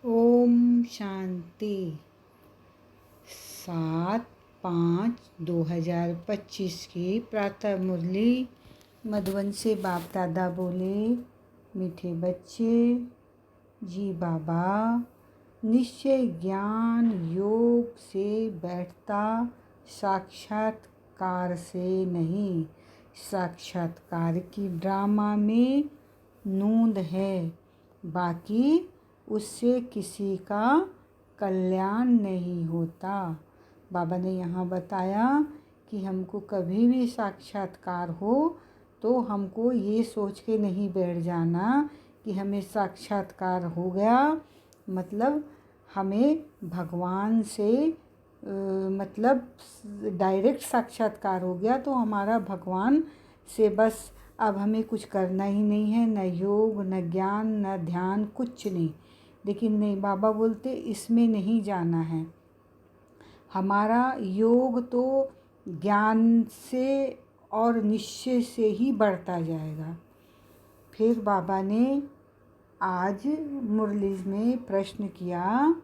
ओम शांति। 7/5/2025 की प्रातः मुरली मधुबन से बाप दादा बोले, मीठे बच्चे जी बाबा, निश्चय ज्ञान योग से बैठता, साक्षात्कार से नहीं। साक्षात्कार की ड्रामा में नूंद है, बाकी उससे किसी का कल्याण नहीं होता। बाबा ने यहाँ बताया कि हमको कभी भी साक्षात्कार हो तो हमको ये सोच के नहीं बैठ जाना कि हमें साक्षात्कार हो गया, मतलब हमें भगवान से मतलब डायरेक्ट साक्षात्कार हो गया तो हमारा भगवान से बस अब हमें कुछ करना ही नहीं है, न योग न ज्ञान न ध्यान, कुछ नहीं। लेकिन नहीं, बाबा बोलते इसमें नहीं जाना है। हमारा योग तो ज्ञान से और निश्चय से ही बढ़ता जाएगा। फिर बाबा ने आज मुरली में प्रश्न किया,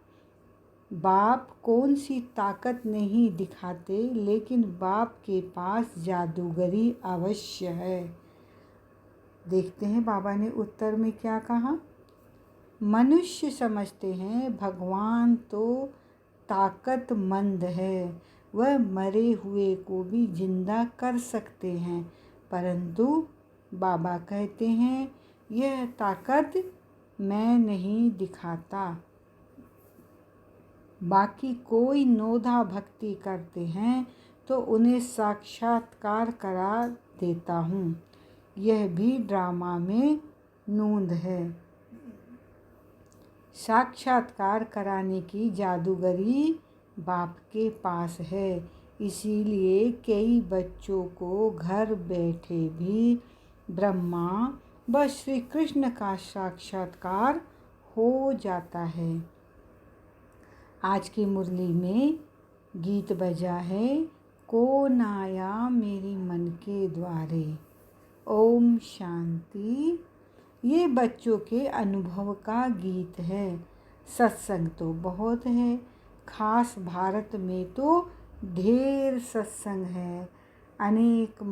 बाप कौन सी ताकत नहीं दिखाते, लेकिन बाप के पास जादूगरी अवश्य है। देखते हैं बाबा ने उत्तर में क्या कहा। मनुष्य समझते हैं भगवान तो ताकतमंद है, वह मरे हुए को भी जिंदा कर सकते हैं, परंतु बाबा कहते हैं यह ताकत मैं नहीं दिखाता। बाकी कोई नोधा भक्ति करते हैं तो उन्हें साक्षात्कार करा देता हूँ। यह भी ड्रामा में नूंद है। साक्षात्कार कराने की जादूगरी बाप के पास है, इसीलिए कई बच्चों को घर बैठे भी ब्रह्मा व श्री कृष्ण का साक्षात्कार हो जाता है। आज की मुरली में गीत बजा है, कौन आया मेरी मन के द्वारे। ओम शांति। ये बच्चों के अनुभव का गीत है। सत्संग तो बहुत है, खास भारत में तो ढेर सत्संग है, अनेक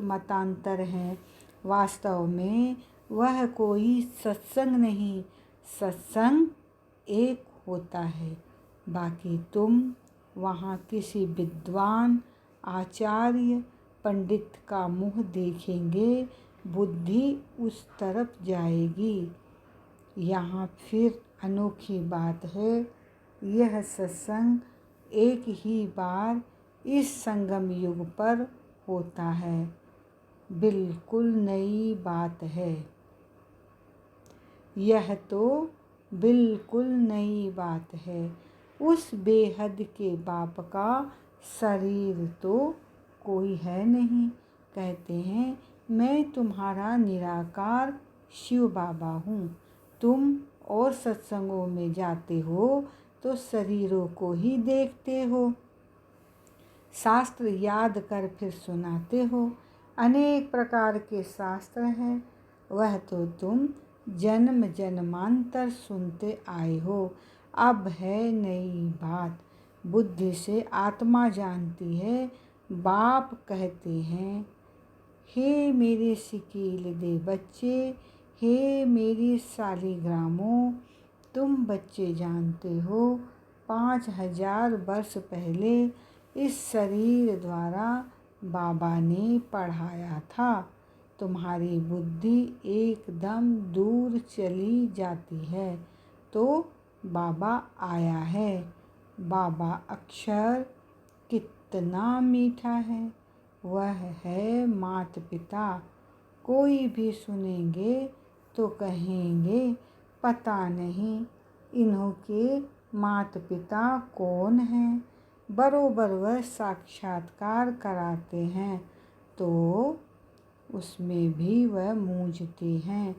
मतांतर हैं। वास्तव में वह कोई सत्संग नहीं, सत्संग एक होता है। बाकी तुम वहाँ किसी विद्वान आचार्य पंडित का मुँह देखेंगे, बुद्धि उस तरफ जाएगी। यहाँ फिर अनोखी बात है, यह सत्संग एक ही बार इस संगम युग पर होता है। बिल्कुल नई बात है, यह तो बिल्कुल नई बात है। उस बेहद के बाप का शरीर तो कोई है नहीं। कहते हैं मैं तुम्हारा निराकार शिव बाबा हूँ। तुम और सत्संगों में जाते हो तो शरीरों को ही देखते हो, शास्त्र याद कर फिर सुनाते हो। अनेक प्रकार के शास्त्र हैं, वह तो तुम जन्म जन्मांतर सुनते आए हो। अब है नई बात, बुद्धि से आत्मा जानती है। बाप कहते हैं, हे मेरे सिकील दे बच्चे, हे मेरी सालिग्रामों, तुम बच्चे जानते हो 5000 वर्ष पहले इस शरीर द्वारा बाबा ने पढ़ाया था। तुम्हारी बुद्धि एकदम दूर चली जाती है तो बाबा आया है। बाबा अक्षर कितना मीठा है, वह है माता पिता। कोई भी सुनेंगे तो कहेंगे पता नहीं इन्हों के माता पिता कौन हैं। बरोबर वह साक्षात्कार कराते हैं तो उसमें भी वह मूंझते हैं।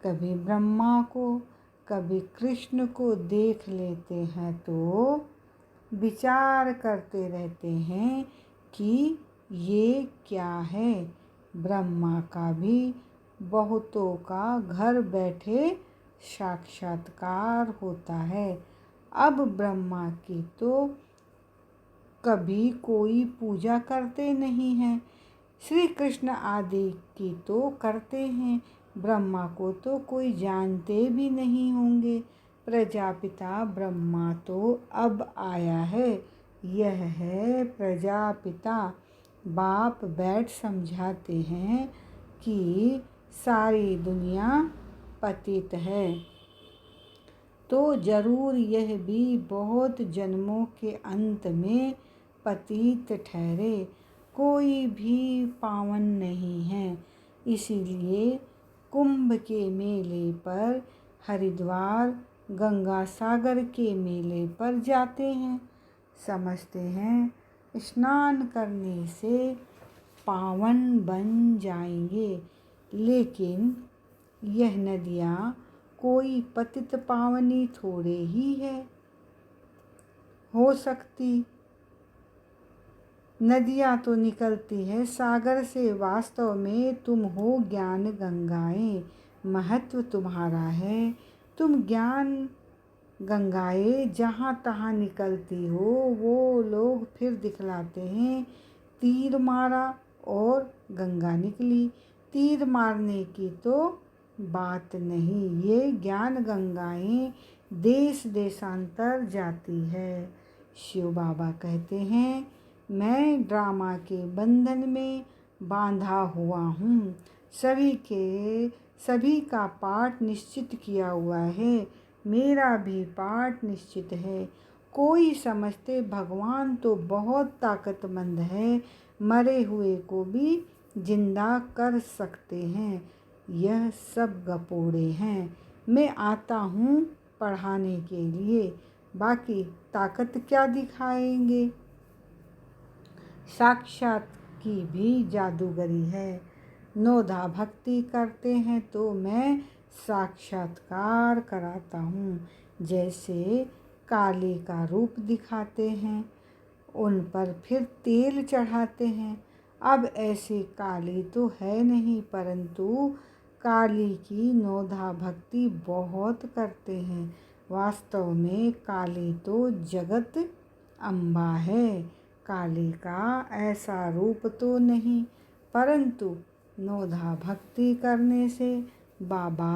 कभी ब्रह्मा को कभी कृष्ण को देख लेते हैं तो विचार करते रहते हैं कि ये क्या है। ब्रह्मा का भी बहुतों का घर बैठे साक्षात्कार होता है। अब ब्रह्मा की तो कभी कोई पूजा करते नहीं हैं, श्री कृष्ण आदि की तो करते हैं। ब्रह्मा को तो कोई जानते भी नहीं होंगे। प्रजापिता ब्रह्मा तो अब आया है। यह है प्रजापिता। बाप बैठ समझाते हैं कि सारी दुनिया पतित है, तो जरूर यह भी बहुत जन्मों के अंत में पतित ठहरे। कोई भी पावन नहीं है। इसीलिए कुंभ के मेले पर, हरिद्वार गंगा सागर के मेले पर जाते हैं। समझते हैं स्नान करने से पावन बन जाएंगे। लेकिन यह नदियाँ कोई पतित पावनी थोड़े ही है हो सकती। नदियाँ तो निकलती है सागर से। वास्तव में तुम हो ज्ञान गंगाएं। महत्व तुम्हारा है। तुम ज्ञान गंगाएं जहाँ तहाँ निकलती हो। वो लोग फिर दिखलाते हैं तीर मारा और गंगा निकली। तीर मारने की तो बात नहीं। ये ज्ञान गंगाएं देश देशांतर जाती है। शिव बाबा कहते हैं मैं ड्रामा के बंधन में बांधा हुआ हूँ। सभी का पाठ निश्चित किया हुआ है। मेरा भी पाठ निश्चित है। कोई समझते भगवान तो बहुत ताकतमंद है, मरे हुए को भी जिंदा कर सकते हैं। यह सब गपोड़े हैं। मैं आता हूँ पढ़ाने के लिए, बाकी ताकत क्या दिखाएंगे। साक्षात की भी जादूगरी है। नोधा भक्ति करते हैं तो मैं साक्षात्कार कराता हूँ। जैसे काली का रूप दिखाते हैं, उन पर फिर तेल चढ़ाते हैं। अब ऐसी काली तो है नहीं, परंतु काली की नोधा भक्ति बहुत करते हैं। वास्तव में काली तो जगत अम्बा है। काली का ऐसा रूप तो नहीं, परंतु नोधा भक्ति करने से बाबा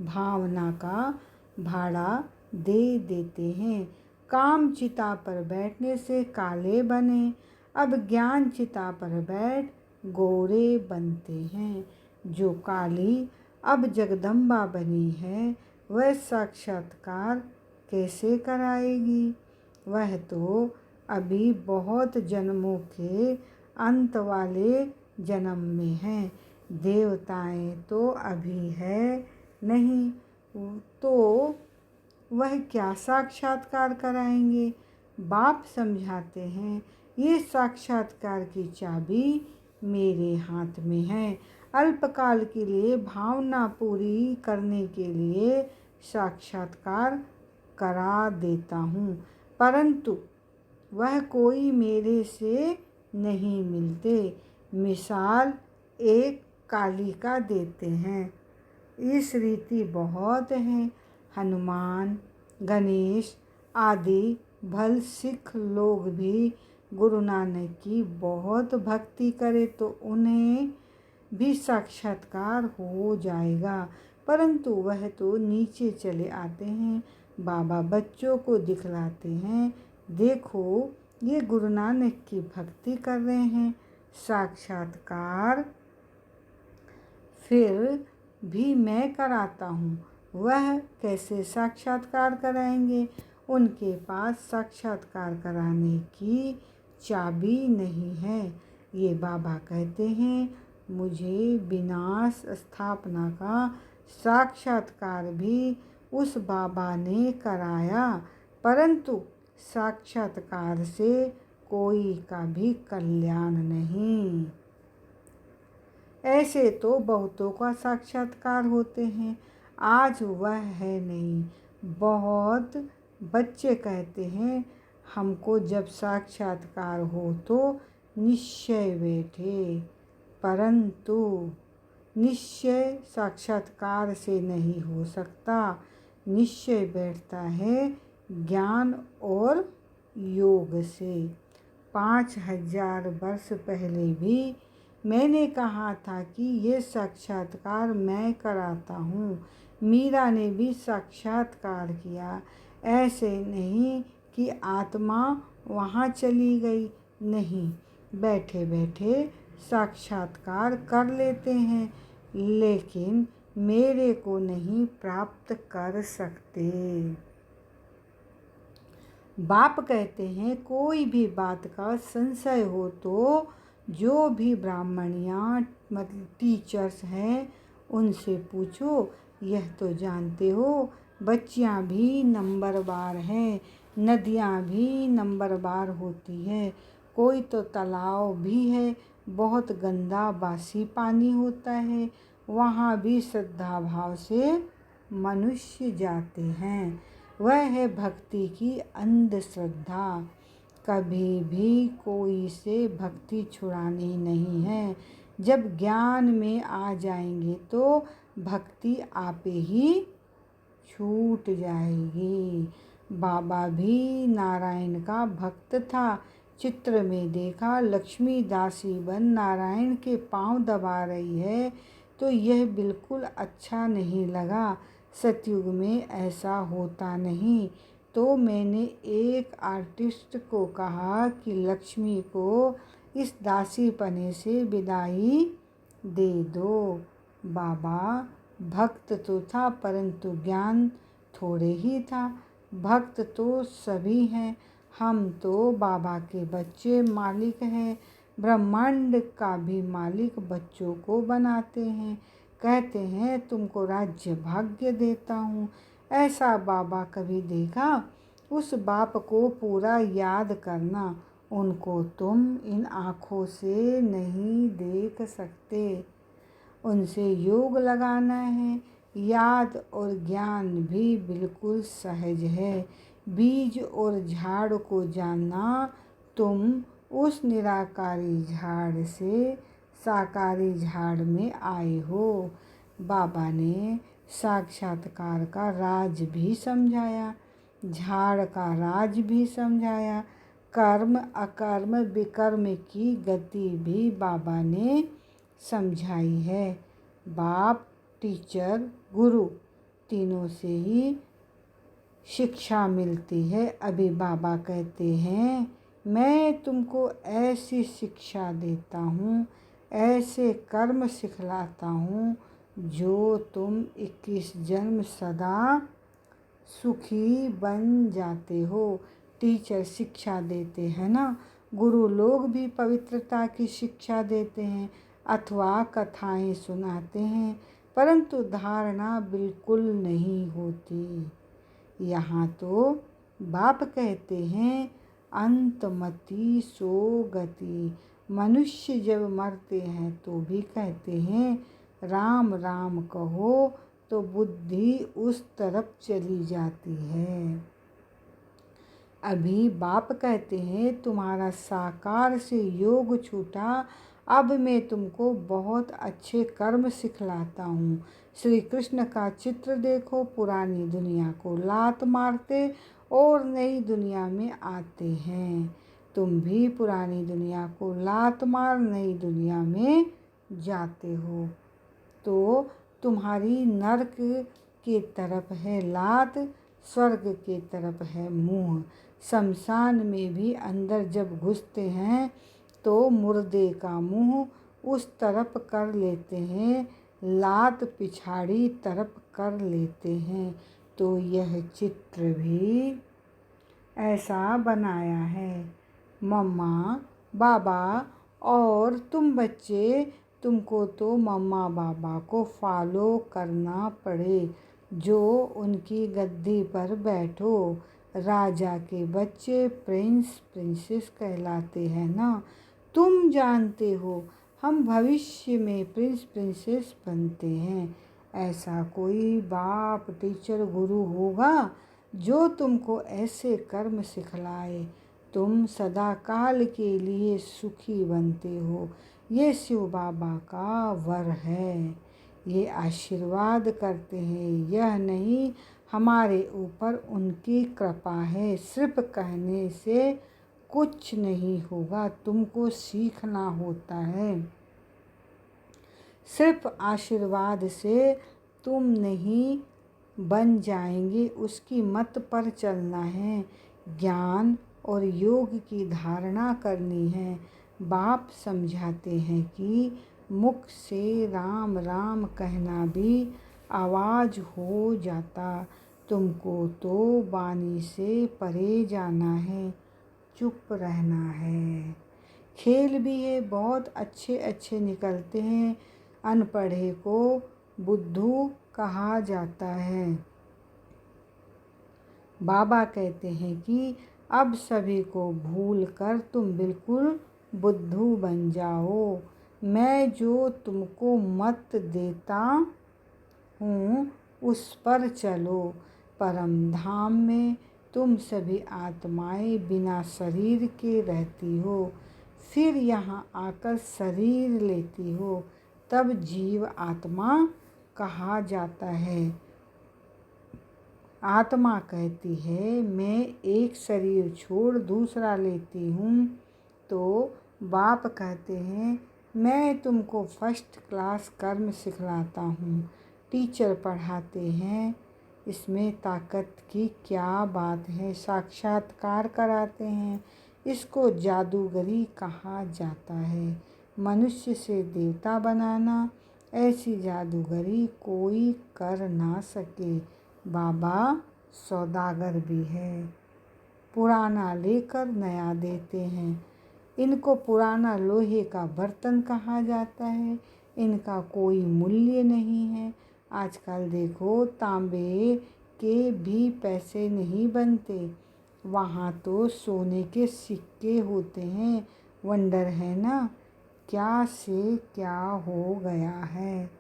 भावना का भाड़ा दे देते हैं। काम चिता पर बैठने से काले बने, अब ज्ञान चिता पर बैठ गोरे बनते हैं। जो काली अब जगदम्बा बनी है, वह साक्षात्कार कैसे कराएगी। वह तो अभी बहुत जन्मों के अंत वाले जन्म में है। देवताएं तो अभी है नहीं, तो वह क्या साक्षात्कार कराएंगे। बाप समझाते हैं ये साक्षात्कार की चाबी मेरे हाथ में है। अल्पकाल के लिए भावना पूरी करने के लिए साक्षात्कार करा देता हूँ, परंतु वह कोई मेरे से नहीं मिलते। मिसाल एक काली का देते हैं। इस रीति बहुत हैं। हनुमान, गणेश आदि भल सिख लोग भी गुरु नानक की बहुत भक्ति करे तो उन्हें भी साक्षात्कार हो जाएगा, परंतु वह तो नीचे चले आते हैं। बाबा बच्चों को दिखलाते हैं, देखो ये गुरु नानक की भक्ति कर रहे हैं। साक्षात्कार फिर भी मैं कराता हूँ। वह कैसे साक्षात्कार कराएंगे। उनके पास साक्षात्कार कराने की चाबी नहीं है। ये बाबा कहते हैं मुझे विनाश स्थापना का साक्षात्कार भी उस बाबा ने कराया, परंतु साक्षात्कार से कोई का भी कल्याण नहीं। ऐसे तो बहुतों का साक्षात्कार होते हैं, आज वह है नहीं। बहुत बच्चे कहते हैं हमको जब साक्षात्कार हो तो निश्चय बैठे, परंतु निश्चय साक्षात्कार से नहीं हो सकता। निश्चय बैठता है ज्ञान और योग से। 5000 वर्ष पहले भी मैंने कहा था कि ये साक्षात्कार मैं कराता हूँ। मीरा ने भी साक्षात्कार किया। ऐसे नहीं कि आत्मा वहाँ चली गई, नहीं, बैठे बैठे साक्षात्कार कर लेते हैं, लेकिन मेरे को नहीं प्राप्त कर सकते। बाप कहते हैं कोई भी बात का संशय हो तो जो भी ब्राह्मणियाँ मतलब टीचर्स हैं उनसे पूछो। यह तो जानते हो बच्चियाँ भी नंबरवार हैं, नदियाँ भी नंबरवार होती है। कोई तो तालाब भी है, बहुत गंदा बासी पानी होता है, वहाँ भी श्रद्धा भाव से मनुष्य जाते हैं। वह है भक्ति की अंधश्रद्धा। कभी भी कोई से भक्ति छुड़ानी नहीं है। जब ज्ञान में आ जाएंगे तो भक्ति आपे ही छूट जाएगी। बाबा भी नारायण का भक्त था। चित्र में देखा लक्ष्मी दासी बन नारायण के पांव दबा रही है तो यह बिल्कुल अच्छा नहीं लगा। सतयुग में ऐसा होता नहीं। तो मैंने एक आर्टिस्ट को कहा कि लक्ष्मी को इस दासीपने से विदाई दे दो। बाबा भक्त तो था परंतु ज्ञान थोड़े ही था। भक्त तो सभी हैं, हम तो बाबा के बच्चे मालिक हैं। ब्रह्मांड का भी मालिक बच्चों को बनाते हैं। कहते हैं तुमको राज्य भाग्य देता हूँ। ऐसा बाबा कभी देखा? उस बाप को पूरा याद करना। उनको तुम इन आँखों से नहीं देख सकते। उनसे योग लगाना है। याद और ज्ञान भी बिल्कुल सहज है। बीज और झाड़ को जानना। तुम उस निराकारी झाड़ से साकारी झाड़ में आए हो। बाबा ने साक्षात्कार का राज भी समझाया, झाड़ का राज भी समझाया, कर्म अकर्म विकर्म की गति भी बाबा ने समझाई है। बाप, टीचर, गुरु तीनों से ही शिक्षा मिलती है। अभी बाबा कहते हैं मैं तुमको ऐसी शिक्षा देता हूँ, ऐसे कर्म सिखलाता हूँ जो तुम 21 जन्म सदा सुखी बन जाते हो। टीचर शिक्षा देते हैं ना, गुरु लोग भी पवित्रता की शिक्षा देते हैं अथवा कथाएं सुनाते हैं, परंतु धारणा बिल्कुल नहीं होती। यहाँ तो बाप कहते हैं अंतमति सो गति। मनुष्य जब मरते हैं तो भी कहते हैं राम राम कहो तो बुद्धि उस तरफ चली जाती है। अभी बाप कहते हैं तुम्हारा साकार से योग छूटा, अब मैं तुमको बहुत अच्छे कर्म सिखलाता हूँ। श्री कृष्ण का चित्र देखो, पुरानी दुनिया को लात मारते और नई दुनिया में आते हैं। तुम भी पुरानी दुनिया को लात मार नई दुनिया में जाते हो। तो तुम्हारी नरक के तरफ है लात, स्वर्ग के तरफ है मुंह। शमशान में भी अंदर जब घुसते हैं तो मुर्दे का मुंह उस तरफ कर लेते हैं, लात पिछाड़ी तरफ कर लेते हैं। तो यह चित्र भी ऐसा बनाया है। मम्मा बाबा और तुम बच्चे, तुमको तो मम्मा बाबा को फॉलो करना पड़े, जो उनकी गद्दी पर बैठो। राजा के बच्चे प्रिंस प्रिंसेस कहलाते हैं ना। तुम जानते हो हम भविष्य में प्रिंस प्रिंसेस बनते हैं। ऐसा कोई बाप टीचर गुरु होगा जो तुमको ऐसे कर्म सिखलाए, तुम सदा काल के लिए सुखी बनते हो। ये शिव बाबा का वर है। ये आशीर्वाद करते हैं, यह नहीं हमारे ऊपर उनकी कृपा है। सिर्फ कहने से कुछ नहीं होगा, तुमको सीखना होता है। सिर्फ आशीर्वाद से तुम नहीं बन जाएंगे, उसकी मत पर चलना है। ज्ञान और योग की धारणा करनी है। बाप समझाते हैं कि मुख से राम राम कहना भी आवाज़ हो जाता। तुमको तो वाणी से परे जाना है, चुप रहना है। खेल भी है, बहुत अच्छे अच्छे निकलते हैं। अनपढ़े को बुद्धू कहा जाता है। बाबा कहते हैं कि अब सभी को भूल कर तुम बिल्कुल बुद्धू बन जाओ। मैं जो तुमको मत देता हूँ उस पर चलो। परम धाम में तुम सभी आत्माएं बिना शरीर के रहती हो, फिर यहाँ आकर शरीर लेती हो, तब जीव आत्मा कहा जाता है। आत्मा कहती है मैं एक शरीर छोड़ दूसरा लेती हूँ, तो बाप कहते हैं मैं तुमको फर्स्ट क्लास कर्म सिखलाता हूँ। टीचर पढ़ाते हैं, इसमें ताकत की क्या बात है। साक्षात्कार कराते हैं, इसको जादूगरी कहा जाता है। मनुष्य से देवता बनाना, ऐसी जादूगरी कोई कर ना सके। बाबा सौदागर भी है, पुराना लेकर नया देते हैं। इनको पुराना लोहे का बर्तन कहा जाता है, इनका कोई मूल्य नहीं है। आजकल देखो तांबे के भी पैसे नहीं बनते, वहाँ तो सोने के सिक्के होते हैं। वंडर है ना, क्या से क्या हो गया है।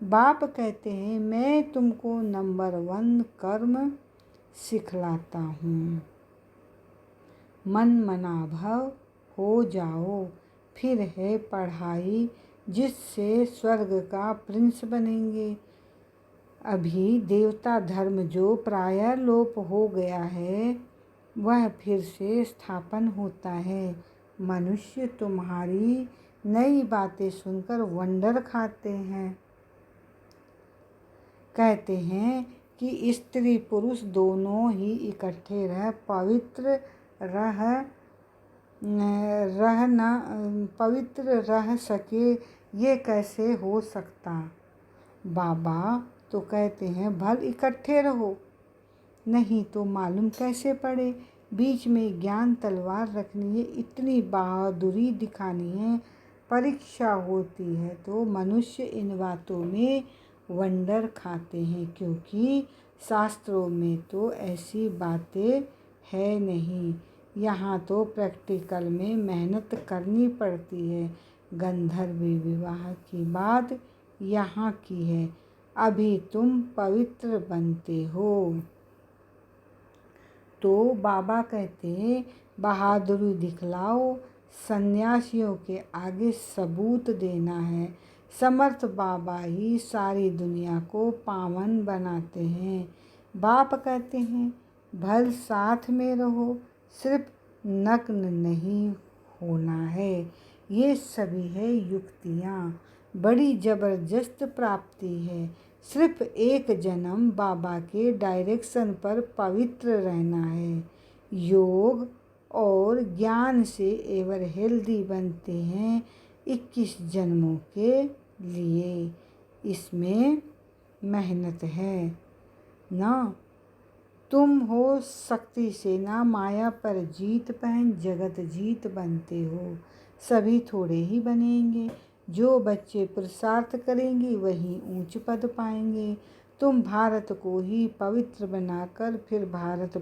बाप कहते हैं मैं तुमको नंबर 1 कर्म सिखलाता हूँ। मन मना भव हो जाओ, फिर है पढ़ाई जिससे स्वर्ग का प्रिंस बनेंगे। अभी देवता धर्म जो प्रायः लोप हो गया है, वह फिर से स्थापन होता है। मनुष्य तुम्हारी नई बातें सुनकर वंडर खाते हैं। कहते हैं कि स्त्री पुरुष दोनों ही इकट्ठे रह पवित्र रह सके, ये कैसे हो सकता। बाबा तो कहते हैं भल इकट्ठे रहो, नहीं तो मालूम कैसे पड़े। बीच में ज्ञान तलवार रखनी है, इतनी बहादुरी दिखानी है। परीक्षा होती है तो मनुष्य इन बातों में वंडर खाते हैं, क्योंकि शास्त्रों में तो ऐसी बातें है नहीं। यहाँ तो प्रैक्टिकल में मेहनत करनी पड़ती है। गंधर्व विवाह की बात यहाँ की है। अभी तुम पवित्र बनते हो। तो बाबा कहते हैं बहादुरी दिखलाओ, सन्यासियों के आगे सबूत देना है। समर्थ बाबा ही सारी दुनिया को पावन बनाते हैं। बाप कहते हैं भल साथ में रहो, सिर्फ नग्न नहीं होना है। ये सभी है युक्तियाँ, बड़ी ज़बरदस्त प्राप्ति है। सिर्फ एक जन्म बाबा के डायरेक्शन पर पवित्र रहना है। योग और ज्ञान से एवर हेल्दी बनते हैं 21 जन्मों के लिए। इसमें मेहनत है ना। तुम हो शक्ति से ना माया पर जीत पहन जगत जीत बनते हो। सभी थोड़े ही बनेंगे, जो बच्चे पुरुषार्थ करेंगे वही ऊंच पद पाएंगे। तुम भारत को ही पवित्र बनाकर फिर भारत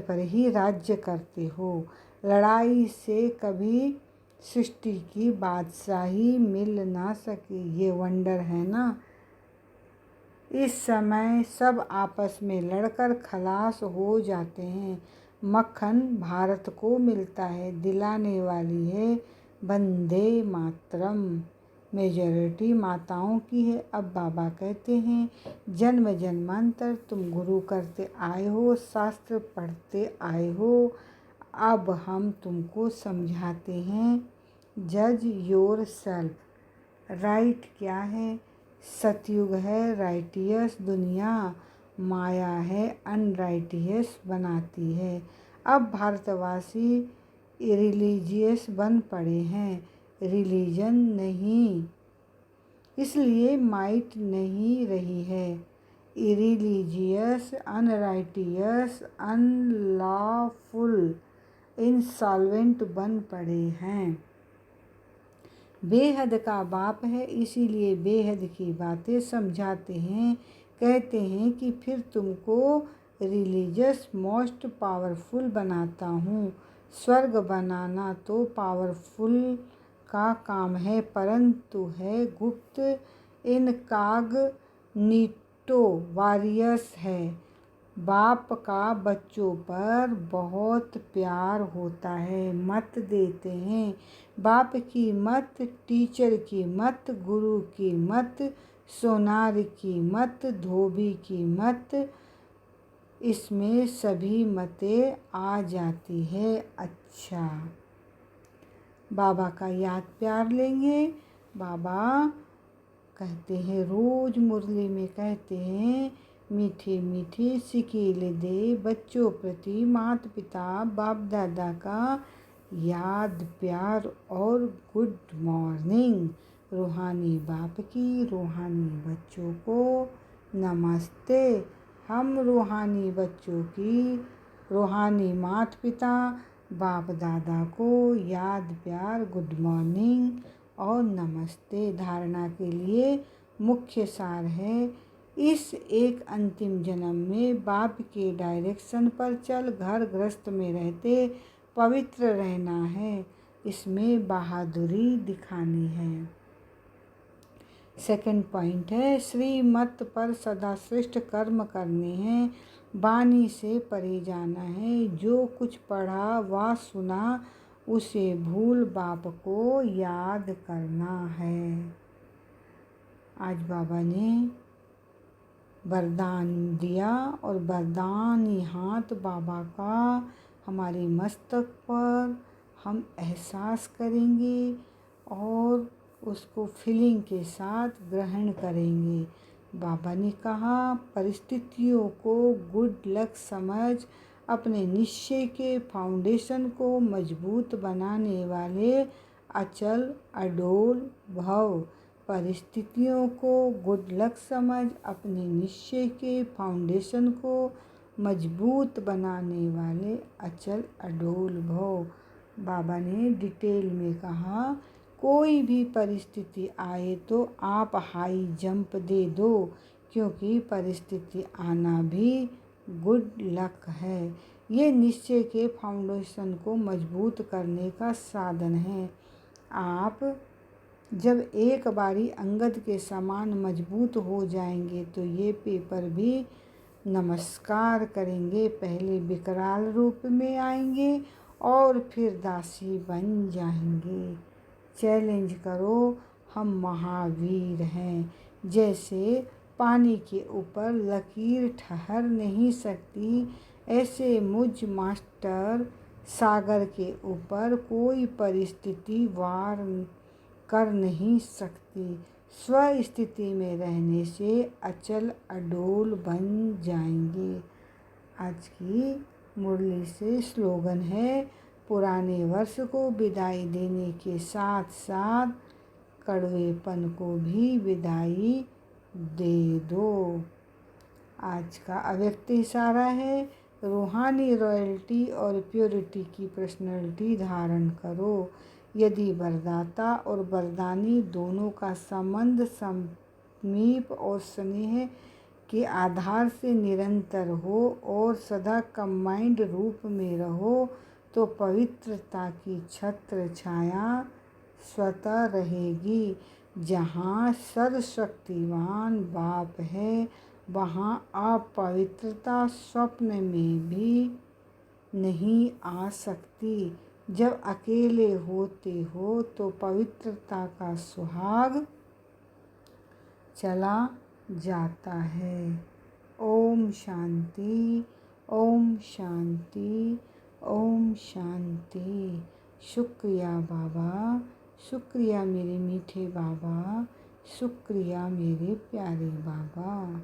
पर ही राज्य करते हो। लड़ाई से कभी सृष्टि की बादशाही मिल ना सकी, ये वंडर है ना। इस समय सब आपस में लड़कर खलास हो जाते हैं। मक्खन भारत को मिलता है, दिलाने वाली है वंदे मातरम। मेजॉरिटी माताओं की है। अब बाबा कहते हैं जन्म जन्मांतर तुम गुरु करते आए हो, शास्त्र पढ़ते आए हो, अब हम तुमको समझाते हैं। जज योर सेल्फ। राइट क्या है? सतयुग है राइटियस दुनिया, माया है अनराइटियस बनाती है। अब भारतवासी रिलीजियस बन पड़े हैं, रिलीजन नहीं, इसलिए माइट नहीं रही है। इरिलीजियस, अनराइटियस, अनलॉफुल, इंसॉल्वेंट बन पड़े हैं। बेहद का बाप है, इसीलिए बेहद की बातें समझाते हैं। कहते हैं कि फिर तुमको रिलीजियस मोस्ट पावरफुल बनाता हूँ। स्वर्ग बनाना तो पावरफुल का काम है, परंतु है गुप्त, इनकॉग्निटो वॉरियर्स है। बाप का बच्चों पर बहुत प्यार होता है, मत देते हैं। बाप की मत, टीचर की मत, गुरु की मत, सोनार की मत, धोबी की मत, इसमें सभी मतें आ जाती है। अच्छा, बाबा का याद प्यार लेंगे। बाबा कहते हैं, रोज मुरली में कहते हैं, मीठे मीठे सिकील दे बच्चों प्रति माता पिता बाप दादा का याद प्यार और गुड मॉर्निंग। रूहानी बाप की रूहानी बच्चों को नमस्ते। हम रूहानी बच्चों की रूहानी माता पिता बाप दादा को याद प्यार गुड मॉर्निंग और नमस्ते। धारणा के लिए मुख्य सार है, इस एक अंतिम जन्म में बाप के डायरेक्शन पर चल घर गृहस्थ में रहते पवित्र रहना है, इसमें बहादुरी दिखानी है। सेकंड पॉइंट है, श्रीमत पर सदा श्रेष्ठ कर्म करने हैं, वाणी से परे जाना है। जो कुछ पढ़ा व सुना उसे भूल बाप को याद करना है। आज बाबा ने वरदान दिया और वरदानी हाथ बाबा का हमारे मस्तक पर हम एहसास करेंगे और उसको फीलिंग के साथ ग्रहण करेंगे। बाबा ने कहा, परिस्थितियों को गुड लक समझ अपने निश्चय के फाउंडेशन को मजबूत बनाने वाले अचल अडोल भव। परिस्थितियों को गुड लक समझ अपने निश्चय के फाउंडेशन को मजबूत बनाने वाले अचल अडोल भव। बाबा ने डिटेल में कहा, कोई भी परिस्थिति आए तो आप हाई जंप दे दो, क्योंकि परिस्थिति आना भी गुड लक है। ये निश्चय के फाउंडेशन को मजबूत करने का साधन है। आप जब एक बारी अंगद के समान मजबूत हो जाएंगे तो ये पेपर भी नमस्कार करेंगे। पहले विकराल रूप में आएंगे और फिर दासी बन जाएंगे। चैलेंज करो, हम महावीर हैं। जैसे पानी के ऊपर लकीर ठहर नहीं सकती, ऐसे मुझ मास्टर सागर के ऊपर कोई परिस्थिति वार कर नहीं सकती। स्व स्थिति में रहने से अचल अडोल बन जाएंगे। आज की मुरली से स्लोगन है, पुराने वर्ष को विदाई देने के साथ साथ कड़वेपन को भी विदाई दे दो। आज का अव्यक्त इशारा है, रूहानी रॉयल्टी और प्योरिटी की पर्सनैलिटी धारण करो। यदि वरदाता और वरदानी दोनों का संबंध समीप और स्नेह के आधार से निरंतर हो और सदा कंबाइंड रूप में रहो, तो पवित्रता की छत्र छाया स्वतः रहेगी। जहाँ सर्वशक्तिवान बाप है, वहाँ अपवित्रता स्वप्न में भी नहीं आ सकती। जब अकेले होते हो तो पवित्रता का सुहाग चला जाता है। ओम शांति, ओम शांति, ओम शांति। शुक्रिया बाबा, शुक्रिया मेरे मीठे बाबा, शुक्रिया मेरे प्यारे बाबा।